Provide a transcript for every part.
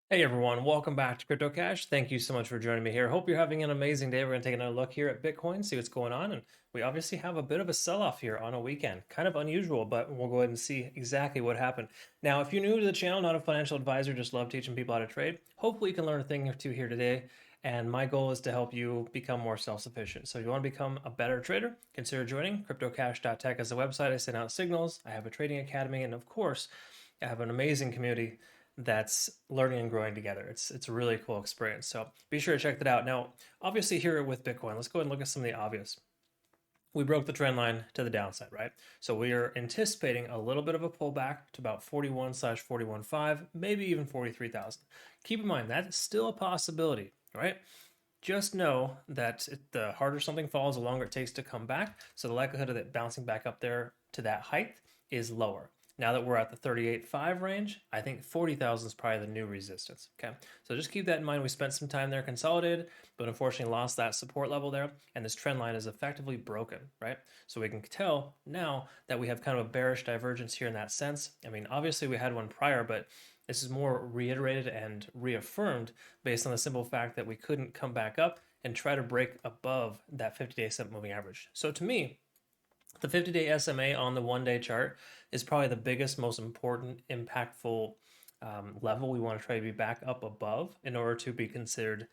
Hey everyone, welcome back to CryptoCache. Thank you so much for joining me here. Hope you're having an amazing day. We're going to take another look here at Bitcoin, see what's going on. And we obviously have a bit of a sell-off here on a weekend. Kind of unusual, but we'll go ahead and see exactly what happened. Now, if you're new to the channel, not a financial advisor, just love teaching people how to trade, hopefully you can learn a thing or two here today. And my goal is to help you become more self-sufficient. So if you want to become a better trader, consider joining CryptoCache.tech as a website. I send out signals. I have a trading academy. And of course, I have an amazing community that's learning and growing together. It's a really cool experience. So be sure to check that out. Now, obviously here with Bitcoin, let's go ahead and look at some of the obvious. We broke the trend line to the downside, right? So we are anticipating a little bit of a pullback to about 41/41.5, maybe even 43,000. Keep in mind that's still a possibility, right? Just know that the harder something falls, the longer it takes to come back. So the likelihood of it bouncing back up there to that height is lower. Now that we're at the 38.5 range, I think 40,000 is probably the new resistance. Okay, so just keep that in mind. We spent some time there consolidated, but unfortunately lost that support level there, and this trend line is effectively broken, right? So we can tell now that we have kind of a bearish divergence here in that sense. I mean, obviously we had one prior, but this is more reiterated and reaffirmed based on the simple fact that we couldn't come back up and try to break above that 50-day simple moving average. So to me, the 50-day SMA on the one-day chart is probably the biggest, most important, impactful level we want to try to be back up above in order to be considered,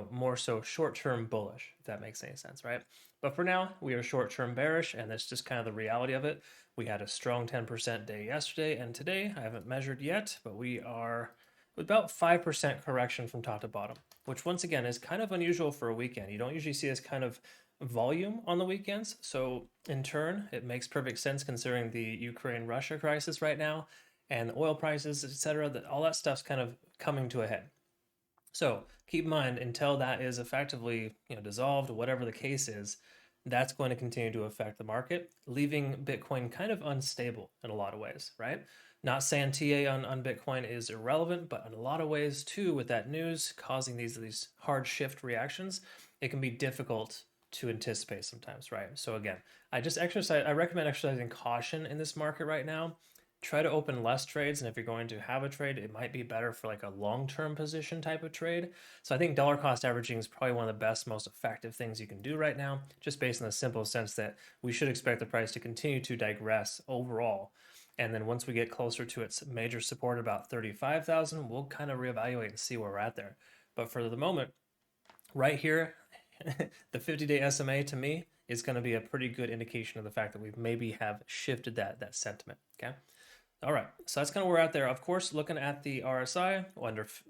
more so short-term bullish, if that makes any sense, right? But for now, we are short-term bearish, and that's just kind of the reality of it. We had a strong 10% day yesterday, and today, I haven't measured yet, but we are with about 5% correction from top to bottom, which once again is kind of unusual for a weekend. You don't usually see this kind of volume on the weekends. So in turn, it makes perfect sense considering the Ukraine-Russia crisis right now and the oil prices, etc. That all that stuff's kind of coming to a head. So keep in mind until that is effectively dissolved, whatever the case is, that's going to continue to affect the market, leaving Bitcoin kind of unstable in a lot of ways, right? Not saying TA on Bitcoin is irrelevant, but in a lot of ways too, with that news causing these hard shift reactions, it can be difficult to anticipate sometimes, right? So again, I recommend exercising caution in this market right now. Try to open less trades, and if you're going to have a trade, it might be better for like a long-term position type of trade. So I think dollar cost averaging is probably one of the best, most effective things you can do right now, just based on the simple sense that we should expect the price to continue to digress overall. And then once we get closer to its major support, about 35,000, we'll kind of reevaluate and see where we're at there. But for the moment, right here, the 50-day SMA to me is going to be a pretty good indication of the fact that we maybe have shifted that sentiment. Okay. All right, so that's kind of where we're at there. Of course, looking at the RSI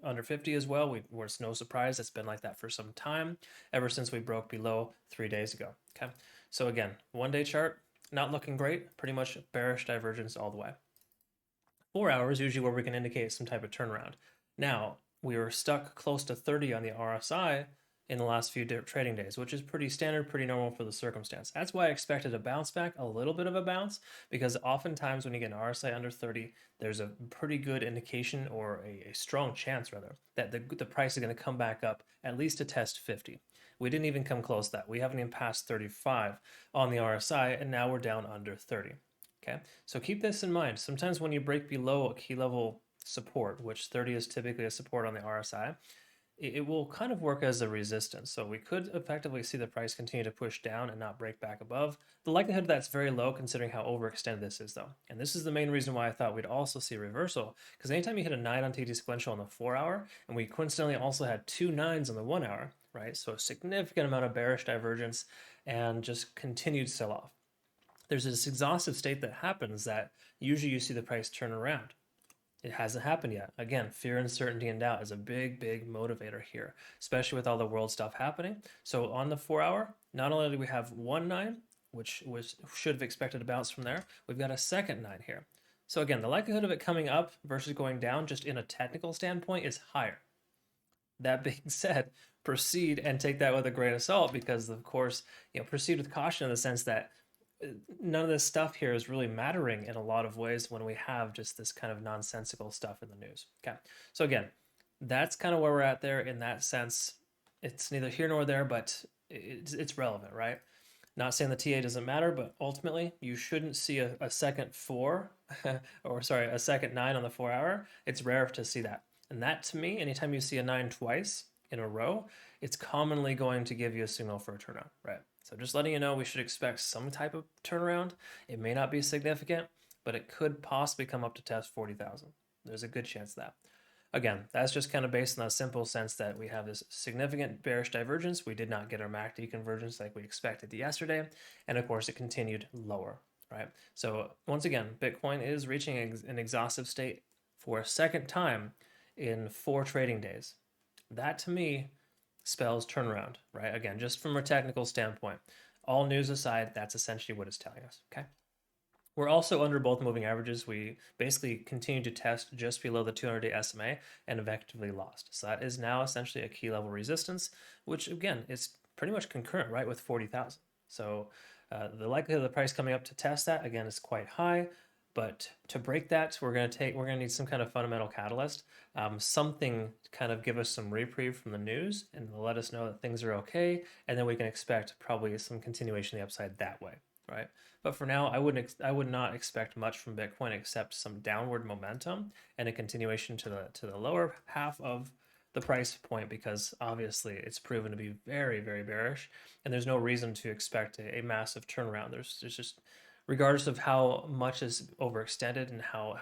under 50 as well. It's no surprise it's been like that for some time, ever since we broke below 3 days ago. Okay, so again, one-day chart not looking great. Pretty much bearish divergence all the way. 4 hours usually where we can indicate some type of turnaround. Now we were stuck close to 30 on the RSI in the last few trading days, which is pretty standard, pretty normal for the circumstance. That's why I expected a bounce back, a little bit of a bounce, because oftentimes when you get an RSI under 30, there's a pretty good indication, or a strong chance rather, that the price is going to come back up at least to test 50. We didn't even come close to that. We haven't even passed 35 on the RSI, and now we're down under 30. Okay, so keep this in mind. Sometimes when you break below a key level support, which 30 is typically a support on the RSI, it will kind of work as a resistance. So we could effectively see the price continue to push down and not break back above. The likelihood of that's very low considering how overextended this is though. And this is the main reason why I thought we'd also see a reversal, because anytime you hit a 9 on TD sequential on the 4 hour, and we coincidentally also had 2 9s on the 1 hour, right? So a significant amount of bearish divergence and just continued sell off. There's this exhaustive state that happens that usually you see the price turn around. It hasn't happened yet. Again, fear, uncertainty, and doubt is a big, big motivator here, especially with all the world stuff happening. So on the 4 hour, not only do we have 1 9, which should have expected a bounce from there, we've got a second 9 here. So again, the likelihood of it coming up versus going down just in a technical standpoint is higher. That being said, proceed and take that with a grain of salt, because of course, proceed with caution in the sense that none of this stuff here is really mattering in a lot of ways when we have just this kind of nonsensical stuff in the news. Okay, so again, that's kind of where we're at there in that sense. It's neither here nor there, but it's relevant, right? Not saying the TA doesn't matter, but ultimately you shouldn't see a second 4 or sorry, a second 9 on the 4 hour. It's rare to see that. And that, to me, anytime you see a 9 twice in a row, it's commonly going to give you a signal for a turnaround, right? So just letting you know, we should expect some type of turnaround. It may not be significant, but it could possibly come up to test 40,000. There's a good chance of that. Again, that's just kind of based on the simple sense that we have this significant bearish divergence. We did not get our MACD convergence like we expected yesterday. And of course, it continued lower, right? So once again, Bitcoin is reaching an exhaustive state for a second time in 4 trading days. That to me spells turnaround, right? Again, just from a technical standpoint. All news aside, that's essentially what it's telling us, okay? We're also under both moving averages. We basically continue to test just below the 200-day SMA and effectively lost. So that is now essentially a key level resistance, which again is pretty much concurrent, right, with 40,000. So the likelihood of the price coming up to test that again is quite high. But to break that, we're gonna need some kind of fundamental catalyst, something to kind of give us some reprieve from the news and let us know that things are okay, and then we can expect probably some continuation of the upside that way, right? But for now, I would not expect much from Bitcoin except some downward momentum and a continuation to the lower half of the price point, because obviously it's proven to be very, very bearish, and there's no reason to expect a massive turnaround. There's just, regardless of how much is overextended and how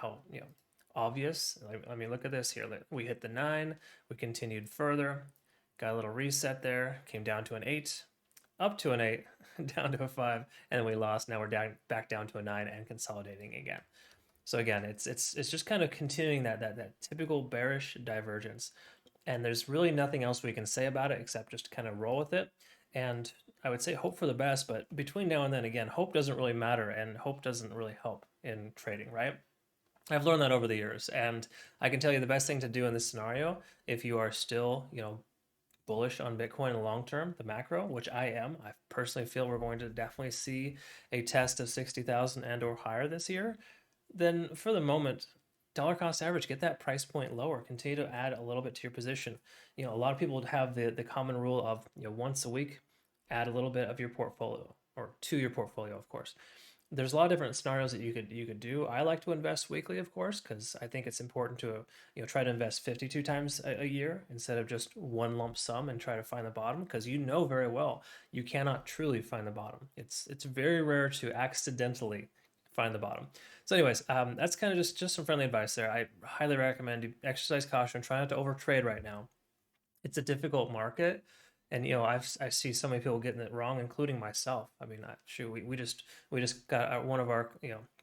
obvious. I mean, look at this here. We hit the 9, we continued further, got a little reset there, came down to an 8, up to an 8, down to a 5, and then we lost. Now we're back down to a 9 and consolidating again. So again, it's just kind of continuing that typical bearish divergence, and there's really nothing else we can say about it except just kind of roll with it. And I would say hope for the best, but between now and then, again, hope doesn't really matter, and hope doesn't really help in trading, right? I've learned that over the years, and I can tell you the best thing to do in this scenario, if you are still, bullish on Bitcoin in the long term, the macro, which I am. I personally feel we're going to definitely see a test of 60,000 and or higher this year. Then for the moment, dollar cost average, get that price point lower. Continue to add a little bit to your position. A lot of people have the common rule of once a week, add a little bit of your portfolio, or to your portfolio, of course. There's a lot of different scenarios that you could do. I like to invest weekly, of course, because I think it's important to try to invest 52 times a year instead of just one lump sum and try to find the bottom, because very well you cannot truly find the bottom. It's very rare to accidentally find the bottom. So anyways, that's kind of just some friendly advice there. I highly recommend you exercise caution, try not to overtrade right now. It's a difficult market, and I see so many people getting it wrong, including myself. I mean, shoot, we just got one of our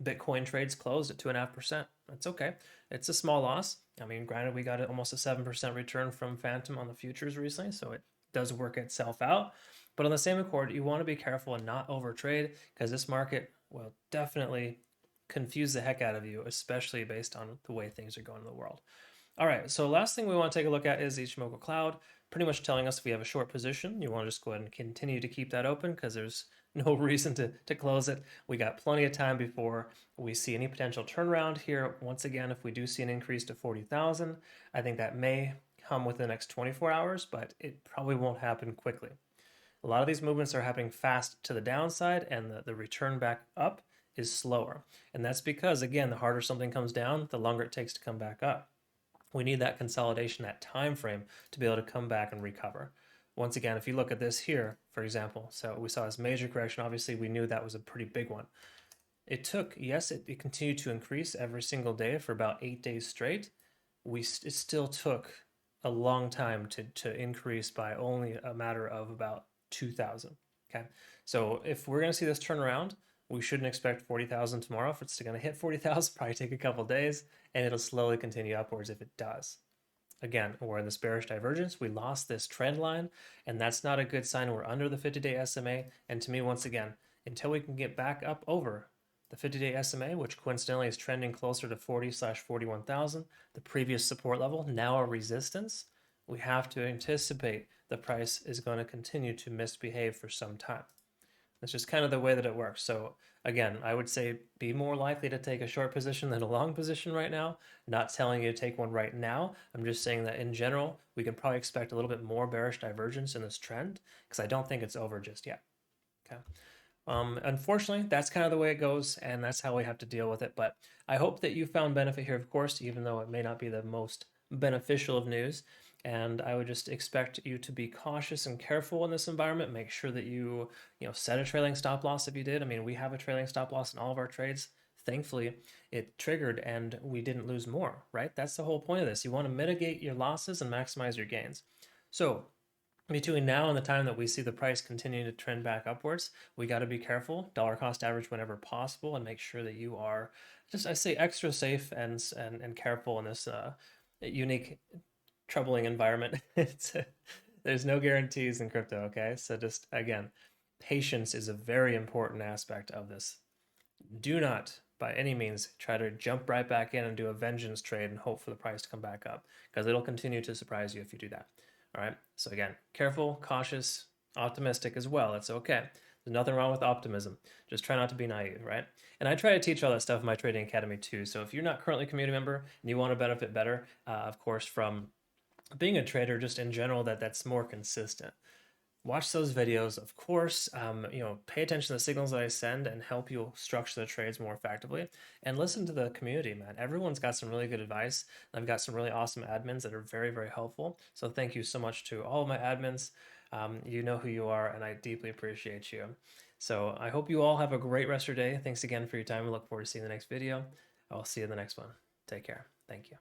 Bitcoin trades closed at 2.5%. That's okay. It's a small loss. I mean, granted, we got almost a 7% return from Phantom on the futures recently, so it does work itself out. But on the same accord, you want to be careful and not overtrade, because this market will definitely confuse the heck out of you, especially based on the way things are going in the world. All right, so last thing we want to take a look at is Ichimoku Cloud, pretty much telling us if we have a short position, you want to just go ahead and continue to keep that open, because there's no reason to close it. We got plenty of time before we see any potential turnaround here. Once again, if we do see an increase to 40,000, I think that may come within the next 24 hours, but it probably won't happen quickly. A lot of these movements are happening fast to the downside, and the return back up is slower. And that's because, again, the harder something comes down, the longer it takes to come back up. We need that consolidation, that time frame, to be able to come back and recover. Once again, if you look at this here, for example, so we saw this major correction. Obviously, we knew that was a pretty big one. It took, yes, it continued to increase every single day for about 8 days straight. It still took a long time to increase by only a matter of about 2,000. Okay, so if we're going to see this turn around, we shouldn't expect 40,000 tomorrow. If it's going to hit 40,000, probably take a couple days, and it'll slowly continue upwards if it does. Again, we're in this bearish divergence. We lost this trend line, and that's not a good sign. We're under the 50-day SMA, and to me, once again, until we can get back up over the 50-day SMA, which coincidentally is trending closer to 40/41,000, the previous support level, now a resistance, we have to anticipate the price is going to continue to misbehave for some time. That's just kind of the way that it works. So again, I would say be more likely to take a short position than a long position right now. Not telling you to take one right now. I'm just saying that in general, we can probably expect a little bit more bearish divergence in this trend, because I don't think it's over just yet. Okay. Unfortunately, that's kind of the way it goes, and that's how we have to deal with it. But I hope that you found benefit here, of course, even though it may not be the most beneficial of news. And I would just expect you to be cautious and careful in this environment. Make sure that you set a trailing stop loss if you did. I mean, we have a trailing stop loss in all of our trades. Thankfully, it triggered and we didn't lose more, right? That's the whole point of this. You want to mitigate your losses and maximize your gains. So between now and the time that we see the price continuing to trend back upwards, we got to be careful, dollar cost average whenever possible, and make sure that you are just, I say, extra safe and careful in this unique, troubling environment. There's no guarantees in crypto, okay? So just again, patience is a very important aspect of this. Do not by any means try to jump right back in and do a vengeance trade and hope for the price to come back up, because it'll continue to surprise you if you do that. All right. So again, careful, cautious, optimistic as well. It's okay. There's nothing wrong with optimism. Just try not to be naive, right? And I try to teach all that stuff in my trading academy too. So if you're not currently a community member and you want to benefit better, of course, from being a trader, just in general, that's more consistent, watch those videos, of course. Pay attention to the signals that I send and help you structure the trades more effectively. And listen to the community, man. Everyone's got some really good advice. I've got some really awesome admins that are very, very helpful. So thank you so much to all of my admins. You know who you are, and I deeply appreciate you. So I hope you all have a great rest of your day. Thanks again for your time. I look forward to seeing the next video. I'll see you in the next one. Take care. Thank you.